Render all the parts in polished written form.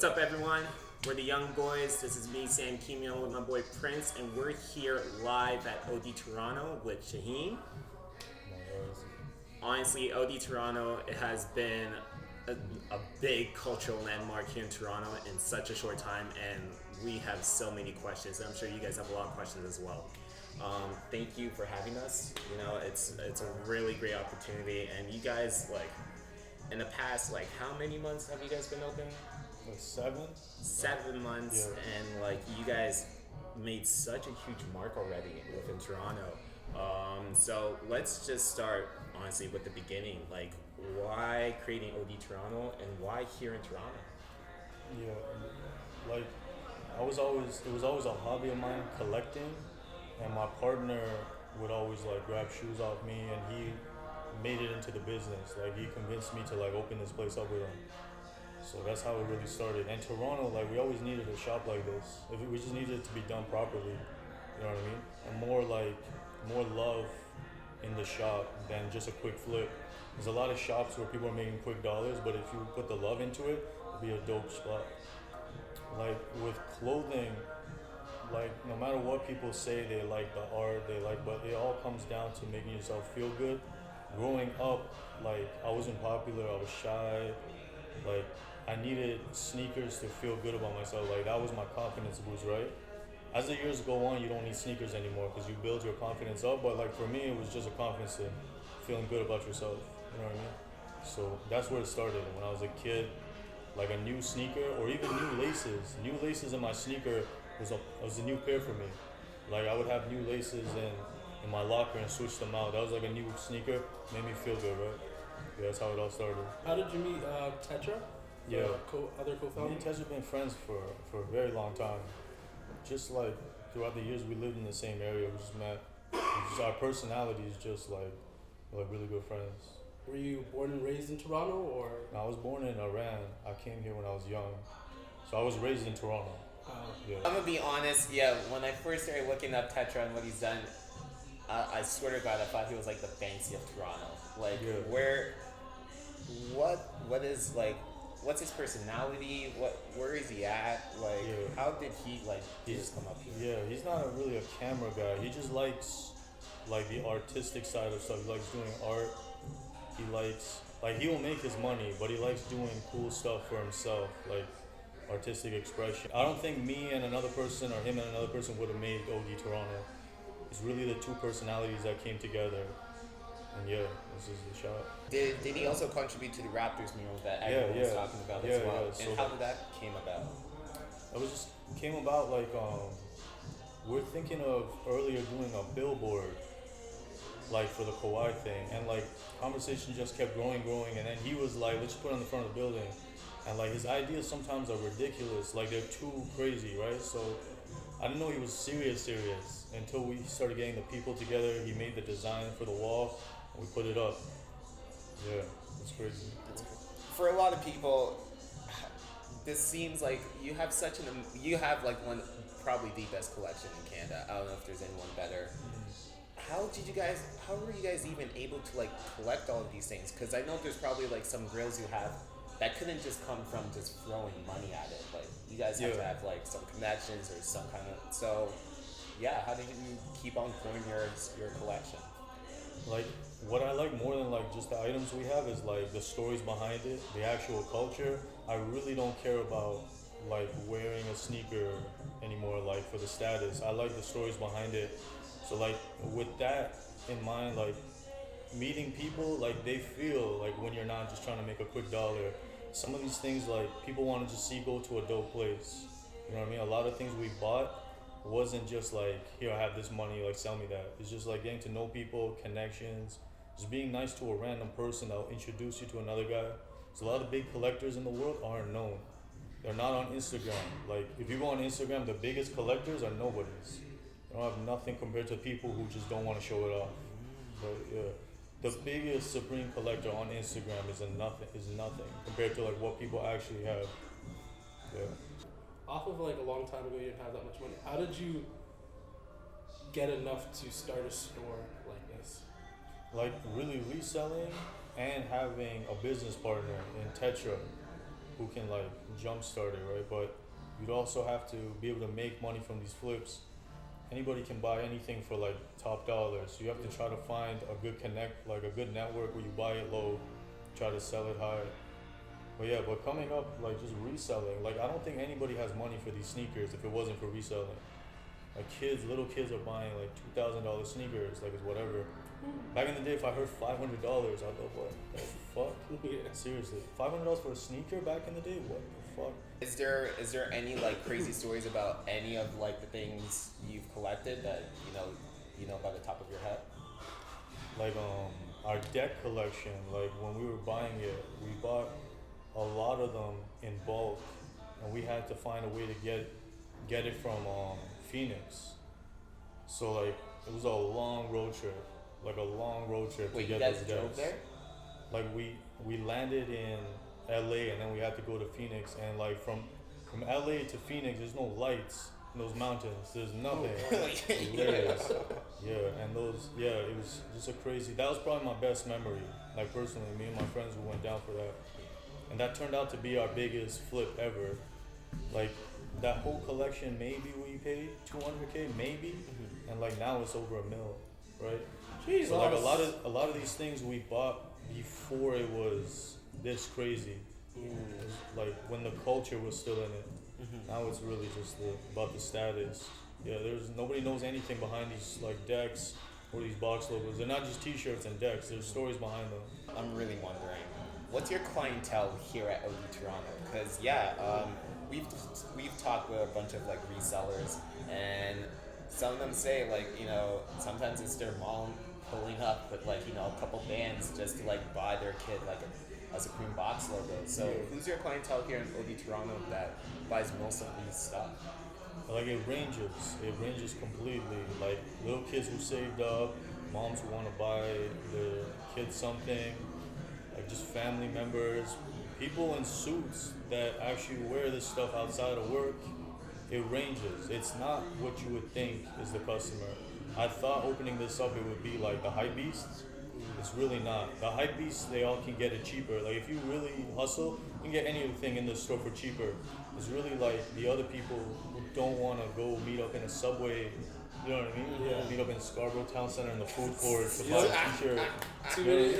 What's up, everyone? We're the Young Boys. This is me, Sam Kimion, with my boy Prince, and we're here live at OD Toronto with Shaheen. Honestly, OD Toronto, it has been a big cultural landmark here in Toronto in such a short time, and we have so many questions. And I'm sure you guys have a lot of questions as well. Thank you for having us. You know, it's a really great opportunity, and you guys, like, in the past, like, how many months have you guys been open? Like 7? 7 months, Yeah. and like you guys made such a huge mark already within Toronto. So let's just start honestly with the beginning. Like, why creating OD Toronto and why here in Toronto? Yeah, like it was always a hobby of mine collecting, and my partner would always like grab shoes off me, and he made it into the business. Like he convinced me to like open this place up with him. So that's how it really started. And Toronto, like we always needed a shop like this. We just needed it to be done properly. You know what I mean? And more love in the shop than just a quick flip. There's a lot of shops where people are making quick dollars, but if you put the love into it, it'll be a dope spot. Like with clothing, like no matter what people say, they like the art, but it all comes down to making yourself feel good. Growing up, like I wasn't popular, I was shy, like I needed sneakers to feel good about myself. Like that was my confidence boost, right? As the years go on, you don't need sneakers anymore because you build your confidence up. But like for me, it was just a confidence in feeling good about yourself. You know what I mean? So that's where it started. When I was a kid, like a new sneaker or even new laces. New laces in my sneaker was a new pair for me. Like I would have new laces in my locker and switch them out. That was like a new sneaker. Made me feel good, right? Yeah, that's how it all started. How did you meet Tetra? Yeah. Other Me co-founder? and Tess have been friends for a very long time. Just like throughout the years we lived in the same area, we just met. Our personalities just like we're like really good friends. Were you born and raised in Toronto, or? I was born in Iran. I came here when I was young. So I was raised in Toronto. Uh, Yeah. I'm gonna be honest. Yeah, when I first started looking up Tetra and what he's done, I swear to God, I thought he was like the Banksy of Toronto. Like, Yeah. what is like, what's his personality? Where is he at? Like, Yeah. how did he like just come up here? Yeah, he's not really a camera guy. He just likes like the artistic side of stuff. He likes doing art. He likes like he will make his money, but he likes doing cool stuff for himself, like artistic expression. I don't think me and another person or him and another person would have made OD Toronto. It's really the two personalities that came together. And yeah, this is the shot. Did he also contribute to the Raptors mural that everyone was talking about as well? Yeah. So And how did that came about? it was just came about like we're thinking of earlier doing a billboard like for the Kawhi thing, and like conversation just kept growing, and then he was like, let's just put it on the front of the building, and like his ideas sometimes are ridiculous, like they're too crazy, right? So I didn't know he was serious until we started getting the people together. He made the design for the wall, and we put it up. Yeah, it's crazy. For a lot of people, this seems like you have you have like probably the best collection in Canada. I don't know if there's anyone better. How were you guys even able to like collect all of these things? Because I know there's probably like some grills you have that couldn't just come from just throwing money at it. Like you guys have to Yeah. have like some connections or some kind of. So yeah, how did you keep on growing your collection? Like what I like more than like just the items we have is like the stories behind it, the actual culture. I really don't care about like wearing a sneaker anymore, like for the status. I like the stories behind it. So like with that in mind, like meeting people, like they feel like when you're not just trying to make a quick dollar. Some of these things like people want to just see go to a dope place. You know what I mean? A lot of things we bought wasn't just like, here I have this money, like sell me that. It's just like getting to know people, connections, just being nice to a random person that'll introduce you to another guy. So a lot of big collectors in the world aren't known. They're not on Instagram. Like if you go on Instagram, the biggest collectors are nobodies. They don't have nothing compared to people who just don't want to show it off. But yeah, the biggest supreme collector on Instagram is nothing compared to like what people actually have. Yeah. Off of like a long time ago, you didn't have that much money. How did you get enough to start a store like this? Like really reselling and having a business partner in Tetra who can like jumpstart it, right? But you'd also have to be able to make money from these flips. Anybody can buy anything for like top dollar, so you have to try to find a good connect, like a good network where you buy it low, try to sell it high. But yeah, but coming up, like just reselling, like I don't think anybody has money for these sneakers if it wasn't for reselling. Like little kids are buying like $2,000 sneakers, like it's whatever. Back in the day, if I heard $500, I'd go, what the fuck? Yeah. Seriously, $500 for a sneaker back in the day? What the fuck? Is there any like crazy stories about any of like the things you've collected that you know by the top of your head? Like our deck collection, like when we were buying it, we bought a lot of them in bulk, and we had to find a way to get it from Phoenix. So like it was a long road trip, Wait, to you get guys those drove decks. there? Like we landed in LA, and then we had to go to Phoenix, and like from LA to Phoenix there's no lights in those mountains. There's nothing. Hilarious. Yeah, and it was just a crazy, that was probably my best memory. Like personally, me and my friends who went down for that. And that turned out to be our biggest flip ever. Like that whole collection, maybe we paid 200K, maybe, and like now it's over $1 million, right? Jesus. So like a lot of these things we bought before it was this crazy. It was like when the culture was still in it. Now it's really just about the status. Yeah, nobody knows anything behind these like decks or these box logos. They're not just T-shirts and decks. There's stories behind them. I'm really wondering, what's your clientele here at OD Toronto? Because we've talked with a bunch of like resellers, and some of them say like sometimes it's their mom pulling up with like a couple bands just to like buy their kid like a Supreme box logo. So who's your clientele here in OD Toronto that buys most of these stuff? Like it ranges completely. Like little kids who saved up, moms who want to buy their kids something, like just family members, people in suits that actually wear this stuff outside of work. It ranges. It's not what you would think is the customer. I thought opening this up it would be like the hype beasts. It's really not. The hype beasts, they all can get it cheaper. Like if you really hustle, you can get anything in the store for cheaper. It's really like the other people who don't want to go meet up in a subway. You know what I mean? Yeah. Meet up in Scarborough Town Center in the food court to buy a t-shirt. Too many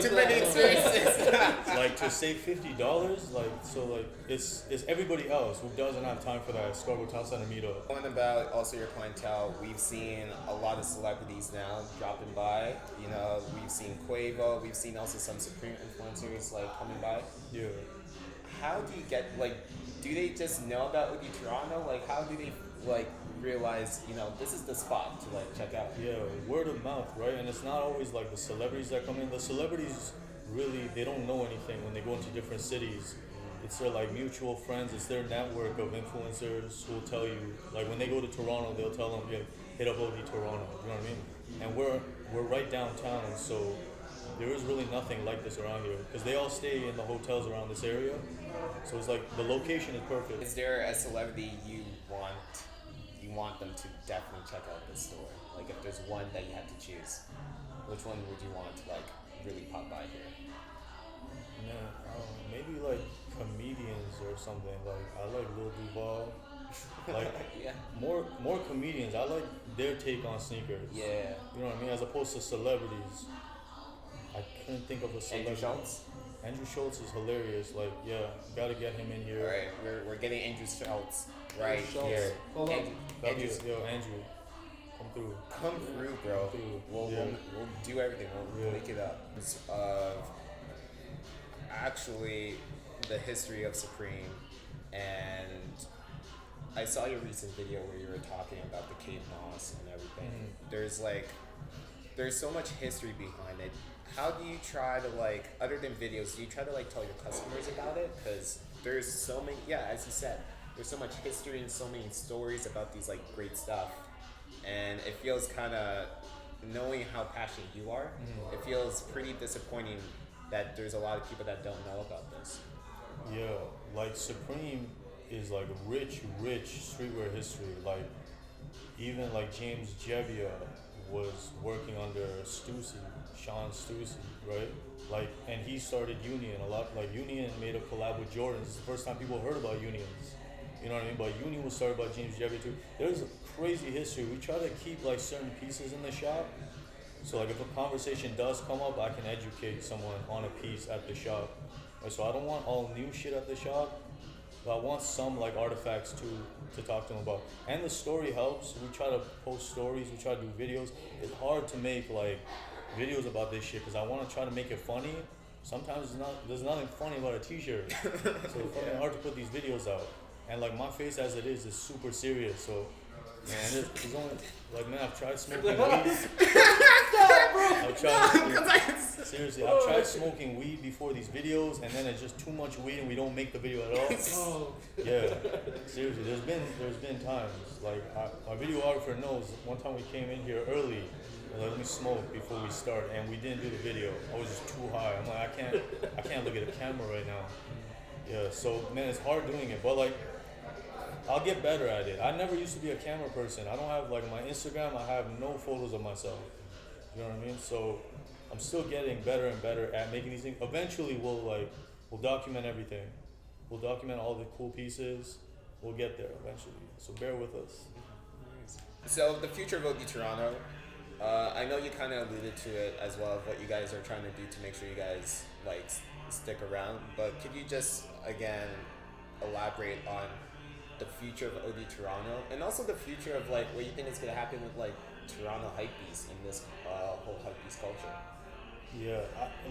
Too many experiences. Like to save $50, it's everybody else who doesn't have time for that Scarborough Town Center meetup. Going about also your clientele, we've seen a lot of celebrities now dropping by. We've seen Quavo, we've seen also some Supreme influencers like coming by. Yeah. How do you get do they just know about OD Toronto? Like how do they realize this is the spot to check out? Yeah, word of mouth, right? And it's not always like the celebrities that come in. The celebrities really, they don't know anything when they go into different cities. It's their mutual friends, it's their network of influencers who will tell you, when they go to Toronto, they'll tell them, yeah, hit up OD Toronto, you know what I mean? And we're right downtown, so there is really nothing like this around here because they all stay in the hotels around this area. So it's the location is perfect. Is there a celebrity you want them to definitely check out this store? Like if there's one that you had to choose, which one would you want to really pop by here? Man, maybe comedians or something. I like Lil Duval. Yeah. More comedians. I like their take on sneakers. Yeah. You know what I mean? As opposed to celebrities. I couldn't think of a celebrity. Andrew Schultz? Andrew Schultz is hilarious. Gotta get him in here. All right, we're getting Andrew Schultz right Schultz. here. Hold on. Andrew, Andrew, come through. come through, bro. Come through. We'll do everything. We'll make it up. Actually, the history of Supreme, and I saw your recent video where you were talking about the Kate Moss and everything. There's so much history behind it. How do you try to other than videos, do you try to tell your customers about it? Because there's so many, as you said, there's so much history and so many stories about these great stuff, and it feels kind of, knowing how passionate you are, it feels pretty disappointing that there's a lot of people that don't know about this. Yeah, Supreme is rich streetwear history. Even James Jebbia was working under Sean Stussy, right? Like, and he started Union a lot. Like, Union made a collab with Jordans. It's the first time people heard about Unions. You know what I mean? But Union was started by James Jebbia too. There's a crazy history. We try to keep like certain pieces in the shop. So like if a conversation does come up, I can educate someone on a piece at the shop. Right? So I don't want all new shit at the shop, but I want some like artifacts to talk to them about. And the story helps. We try to post stories. We try to do videos. It's hard to make like videos about this shit because I want to try to make it funny. Sometimes there's nothing funny about a t-shirt. So it's fucking hard to put these videos out. And like my face as it is super serious. So man, it's only like, man, I've tried smoking weed. Seriously, I've tried smoking weed before these videos, and then it's just too much weed, and we don't make the video at all. Oh. Yeah, seriously, there's been times like my videographer knows. One time we came in here early, and like, let me smoke before we start, and we didn't do the video. I was just too high. I'm like, I can't look at a camera right now. Yeah, so man, it's hard doing it, but like, I'll get better at it. I never used to be a camera person. I don't have like my Instagram. I have no photos of myself. You know what I mean? So I'm still getting better and better at making these things. Eventually, we'll document everything. We'll document all the cool pieces. We'll get there eventually. So bear with us. So the future of OD Toronto, I know you kind of alluded to it as well, of what you guys are trying to do to make sure you guys like stick around. But could you just again elaborate on the future of OD Toronto, and also the future of like what you think is gonna happen with like Toronto hypebeasts in this whole hypebeast culture? Yeah,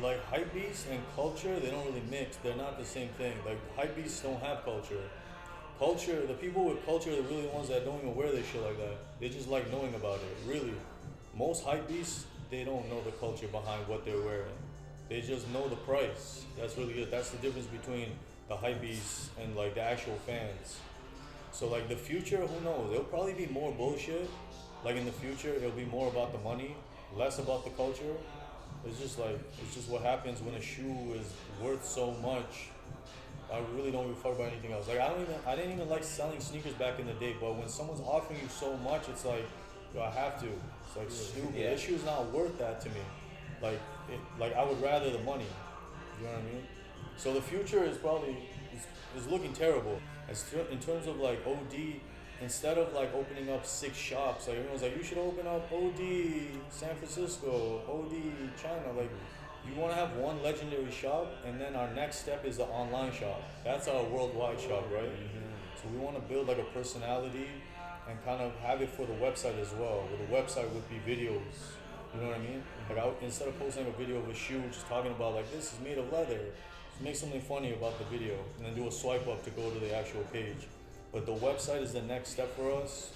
like hypebeasts and culture, they don't really mix. They're not the same thing. Like hypebeasts don't have culture. Culture, the people with culture are really the ones that don't even wear this shit like that. They just like knowing about it. Really, most hypebeasts, they don't know the culture behind what they're wearing. They just know the price. That's really good. That's the difference between the hypebeasts and like the actual fans. So like the future, who knows? It'll probably be more bullshit. Like in the future, it'll be more about the money, less about the culture. It's just what happens when a shoe is worth so much. I really don't give a fuck about anything else. Like I didn't even like selling sneakers back in the day. But when someone's offering you so much, it's like, yo, I have to. It's like stupid. Yeah. This shoe's not worth that to me. Like I would rather the money. You know what I mean? So the future is probably is looking terrible. In terms of like OD, instead of like opening up 6 shops, like everyone's like, you should open up OD San Francisco, OD China. Like, you want to have one legendary shop, and then our next step is the online shop. That's our worldwide shop, right? Mm-hmm. So we want to build like a personality and kind of have it for the website as well. Where the website would be videos. You know what I mean? Like instead of posting a video of a shoe, just talking about like, this is made of leather. Make something funny about the video and then do a swipe up to go to the actual page. But the website is the next step for us,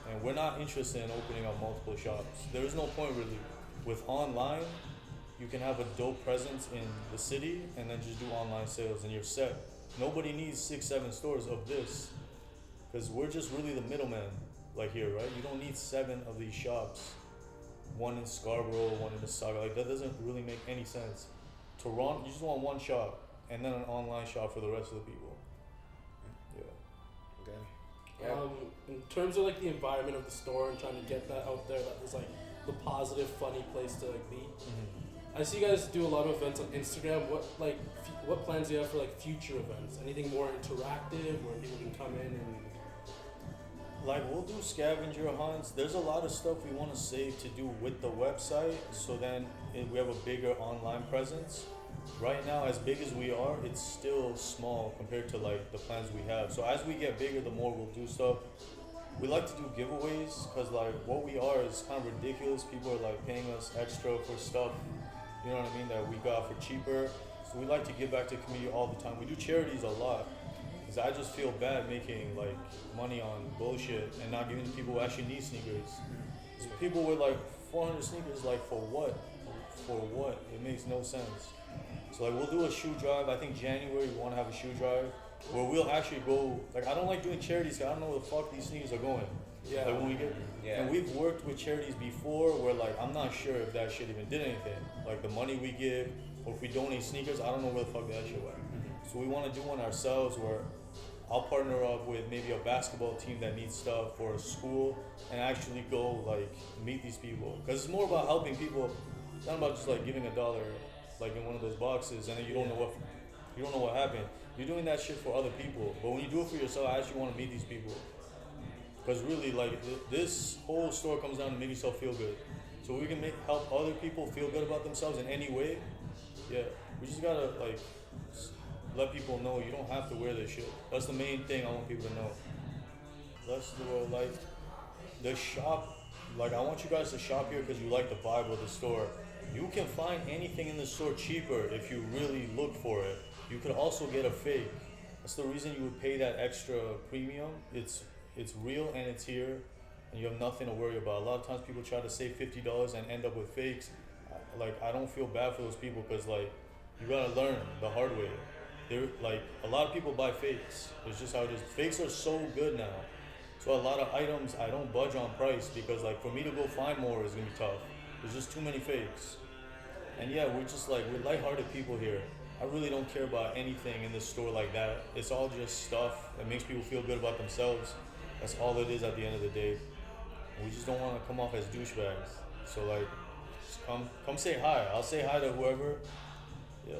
and we're not interested in opening up multiple shops. There is no point really. With online, you can have a dope presence in the city and then just do online sales and you're set. Nobody needs 6-7 stores of this because we're just really the middleman like here, right? You don't need 7 of these shops. One in Scarborough, one in Mississauga. Like that doesn't really make any sense. Toronto, you just want one shop and then an online shop for the rest of the people. Yeah. Okay. In terms of like the environment of the store and trying to get that out there, that is like the positive, funny place to like be. Mm-hmm. I see you guys do a lot of events on Instagram. What plans do you have for like future events? Anything more interactive where people can come in and like we'll do scavenger hunts. There's a lot of stuff we want to save to do with the website, so then we have a bigger online presence. Right now, as big as we are, it's still small compared to like the plans we have. So as we get bigger, the more we'll do stuff. We like to do giveaways because like what we are is kind of ridiculous. People are like paying us extra for stuff, you know what I mean, that we got for cheaper. So we like to give back to the community all the time. We do charities a lot. Because I just feel bad making like money on bullshit and not giving to people who actually need sneakers. So people with like 400 sneakers, like for what? For what? It makes no sense. So like we'll do a shoe drive. I think January we want to have a shoe drive where we'll actually go. Like I don't like doing charities because I don't know where the fuck these sneakers are going. Yeah. Like when we get, and we've worked with charities before where like I'm not sure if that shit even did anything. Like the money we give, or if we donate sneakers, I don't know where the fuck that shit went. So we want to do one ourselves where I'll partner up with maybe a basketball team that needs stuff or a school and actually go like meet these people. Because it's more about helping people, it's not about just like giving $1 like in one of those boxes and then you don't know what happened. You're doing that shit for other people. But when you do it for yourself, I actually want to meet these people. Because really, like this whole store comes down to make yourself feel good. So we can help other people feel good about themselves in any way. Yeah, we just gotta like let people know you don't have to wear this shit. That's the main thing I want people to know. Let's do it like the shop. Like I want you guys to shop here because you like the vibe of the store. You can find anything in the store cheaper if you really look for it. You could also get a fake. That's the reason you would pay that extra premium. It's real and it's here, and you have nothing to worry about. A lot of times people try to save $50 and end up with fakes. Like I don't feel bad for those people because like you gotta learn the hard way. They're like a lot of people buy fakes. It's just how it is. Fakes are so good now. So a lot of items I don't budge on price because like for me to go find more is gonna be tough. There's just too many fakes. And yeah, we're lighthearted people here. I really don't care about anything in this store like that. It's all just stuff that makes people feel good about themselves. That's all it is at the end of the day. And we just don't want to come off as douchebags. So like, just come say hi. I'll say hi to whoever. Yeah.